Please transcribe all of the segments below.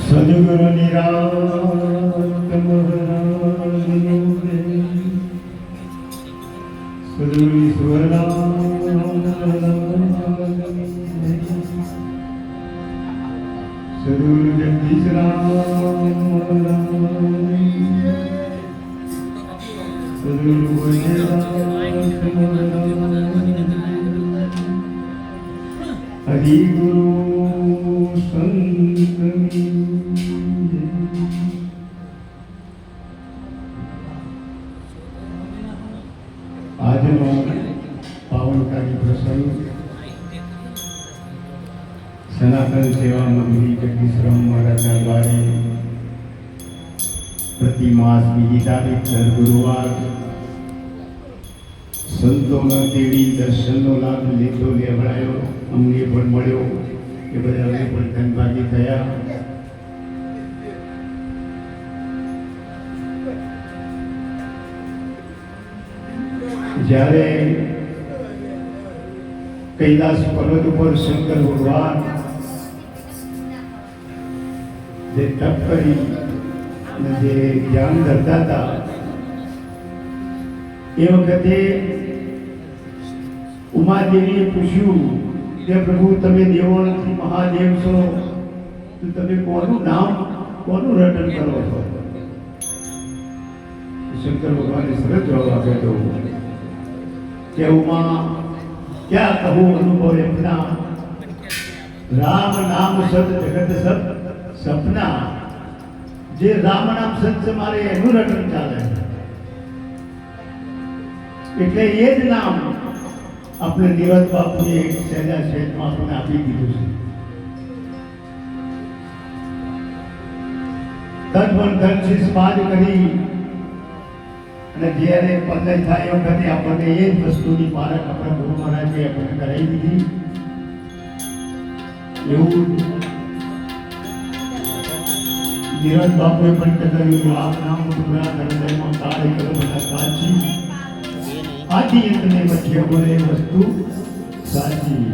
સદગુરુ નિરાત મહારાજનો જય. સદગુરુ સદગુરુ જગદીશ રામ સદગુરુ હરિ ગુરુ સંત. આજનો પાવનકારી પ્રસંગ સનાતન સેવા મંદિર જગદીશરામ મહારાજના દ્વારે પ્રતિ માસ બીજી તારીખ દર ગુરુવાર સંતોનો તેડી દર્શનનો લાભ લીધો લેવડાયો, અમને પણ મળ્યો, એ બધા અમે પણ ધનભાગી થયા. જ્યારે કૈલાસ પર્વત ઉપર શંકર ભગવાન જે તપ કરી અને જે જ્ઞાન ધરતા હતા, એ વખતે ઉમાદેવીએ પૂછ્યું કે પ્રભુ, તમે દેવોથી મહાદેવ છો, તો તમે કોનું નામ, કોનું રટન કરો છો? શંકર ભગવાને સરસ જવાબ આપ્યો હતો કે ઉમા, क्या कहूँ अनुभव अपना, राम नाम सत जगत सब सपना. जे राम नाम સત છે મારે એનું રટન ચાલે, એટલે એ જ નામ આપણે નિરંત બાપુએ સહેજા સહેજમાં આપણને આપી દીધું છે. તન મન ધન શીશ બાજ કરી અને જ્યારે પલ્લે થાય એ વખતે આપણને એ જ વસ્તુની પારખ આપણા ગુરુ મહારાજે આપણને કરાવી દીધી. એવું નિરંત બાપુએ પણ કહ્યું, આપ નામ પૂરા હૃદયમાં કાર્ય કરો બધા કાચી, આદિ અંતને મધ્ય બોલે વસ્તુ સાચી.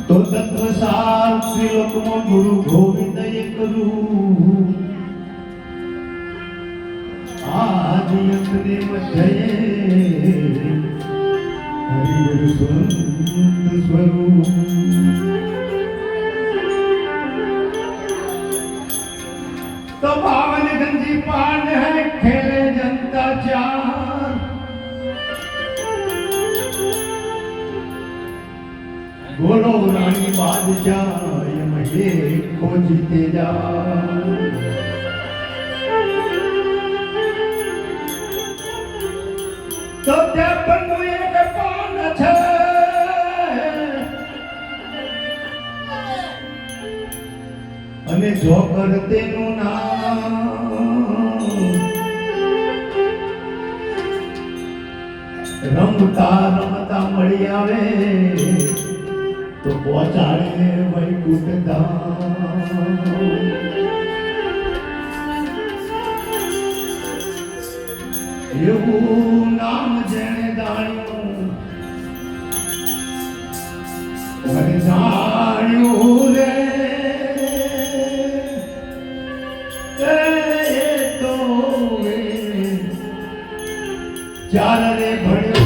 તો તત્વસાર ત્રિલોકમાં ગુરુ ગોવિંદ કરું, આદિ અંતને મધ્યે હરિ ગુરુ સંત સ્વરૂપ. तो पावन गंजी पान है खेले जनता चार, बोलो रानी बादशाह ये महे को जीते जा. तो त्या पण एक पान છે અને જો કર તેનું નામ રમતા રમતા મળી આવે તો પહોંચાડે વૈકુંઠ ધામ. એવું નામ જેણે જાણ્યું અને જાણ્યું રે, ચાલ રે ભણ્યો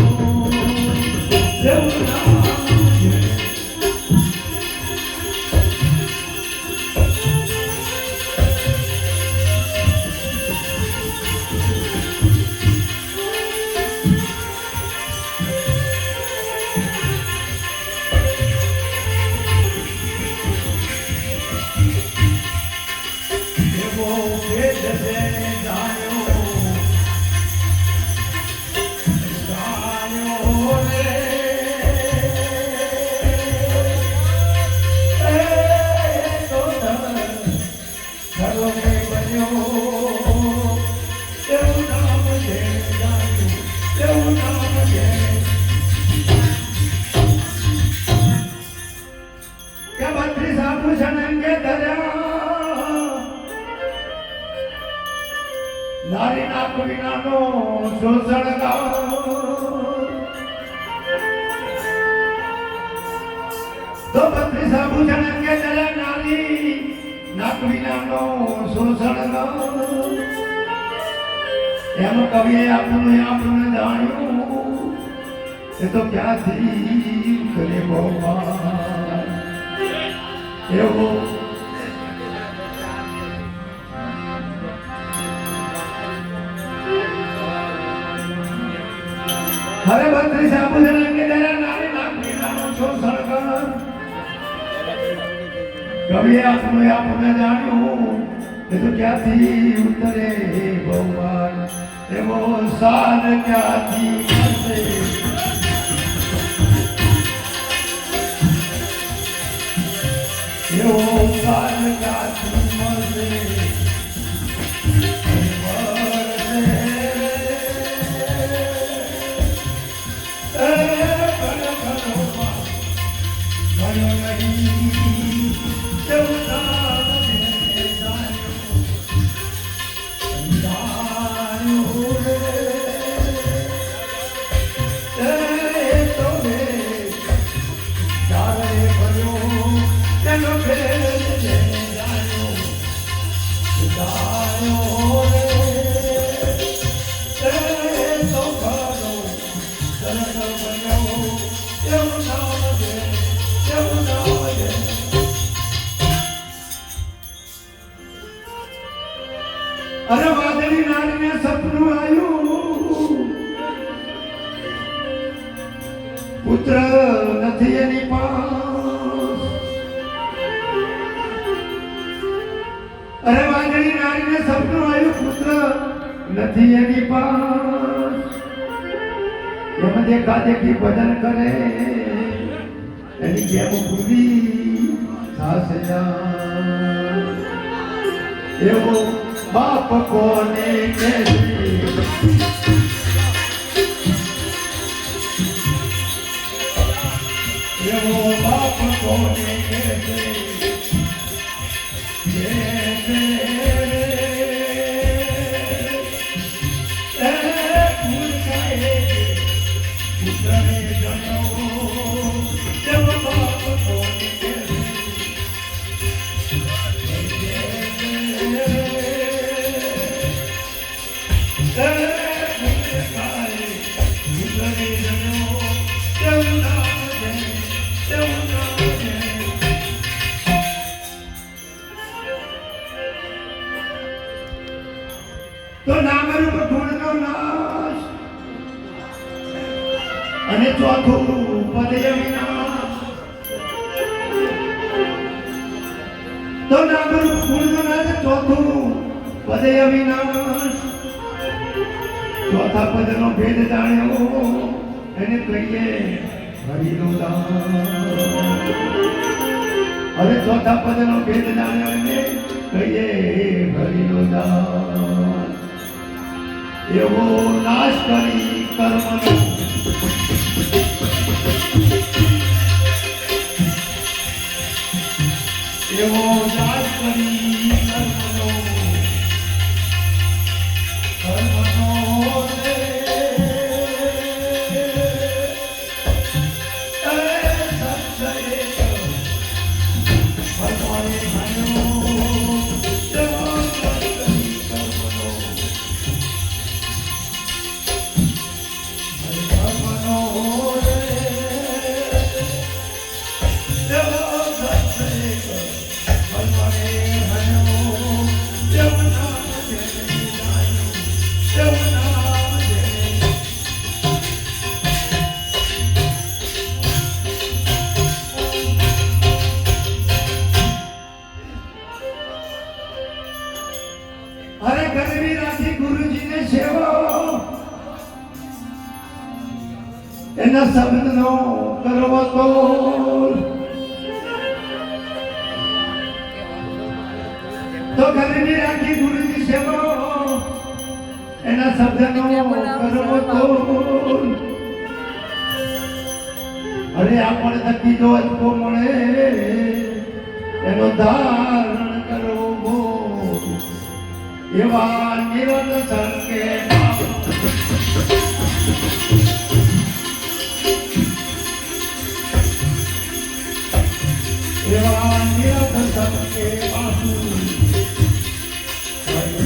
નારી ના વિનાનો શોષણ ગાવ તો બત્રીસ આભૂષણ અંગે દયા નારી નાક વિનાનો શોષણ એમ કવિએ આપણને જાણ્યું એ તો ક્યાંથી કરે ભગવાન એવો હરે બત્રીસ આભૂષણ અંગે દયા નારી નાક વિનાનો શોષણ કવિએ આપણને જાણ્યું એ તો ક્યાંથી ઉતરે ભગવાન એવો સાર ક્યાંથી મળશે એવો સાર ક્યાંથી મળશે અરે વાદળી નારીને સપનું આવ્યું પુત્ર નથી એની પાસ અરે વાદળી નારીને સપનું આવ્યું પુત્ર નથી એની પાસ એમ દેખા દેખી ભજન કરે એની જેમ પૂરી થશે એવો બાપ કોને એવો બાપ કોને તો નામ રૂપ ગુણનો નાશ અને ચોથું પદય વિનાશ તો નામ રૂપ ગુણનો નાશ ચોથું પદય વિનાશ ચોથા પદનો ભેદ જાણ્યો એને કહીએ હરિનો દાન હવે ચોથા પદનો ભેદ જાણ્યો એને કહીએ હરિનો દાન એવો નાશ કરી કર્મનો એવો નાશ કરી કર્મનો અરે ગરવી રાખી ગુરુજીને સેવો એના શબ્દનો કરવો તો ગરવી રાખી ગુરુજી સેવો એના શબ્દનો કરવો અરે આપણે થકી જો અજકો મળે એનો ધારણ કરવો એવા નિરંતર કે એવા નિરંતર કે બાપુ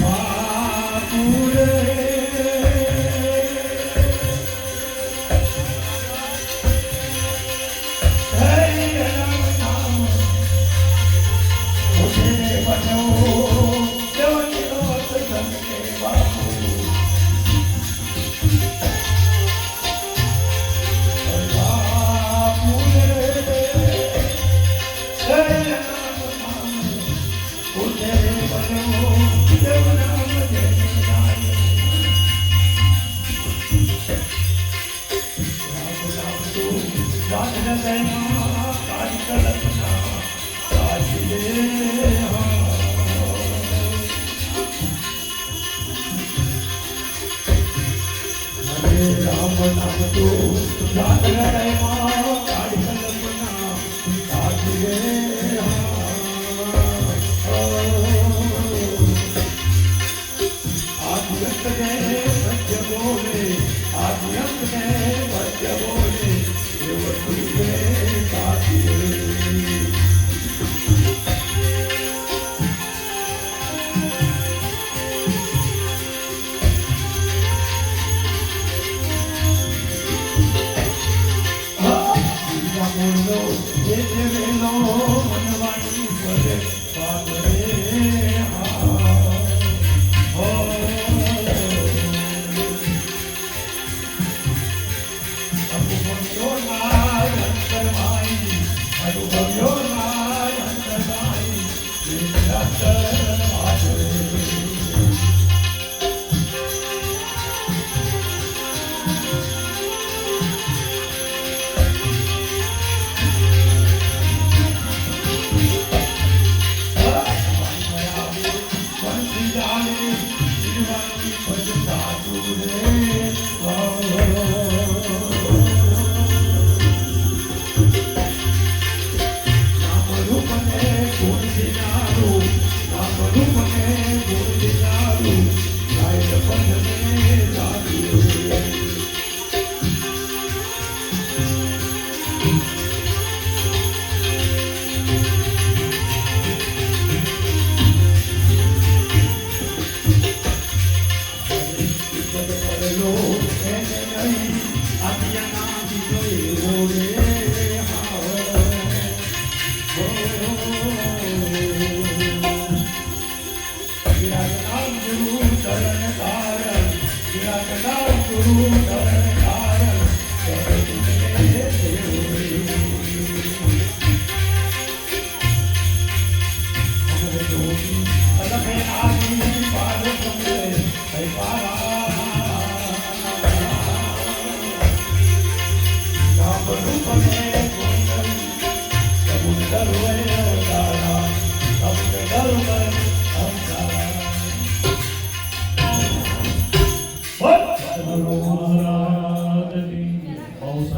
બાપુ રે રામ નામ તો રાત માં કાઢ કલ્પના સાચી રે આદ્યંત ને મધ્ય બોલે આદ્યંત ને મધ્ય બોલે એવું રે સાચી રે I don't know.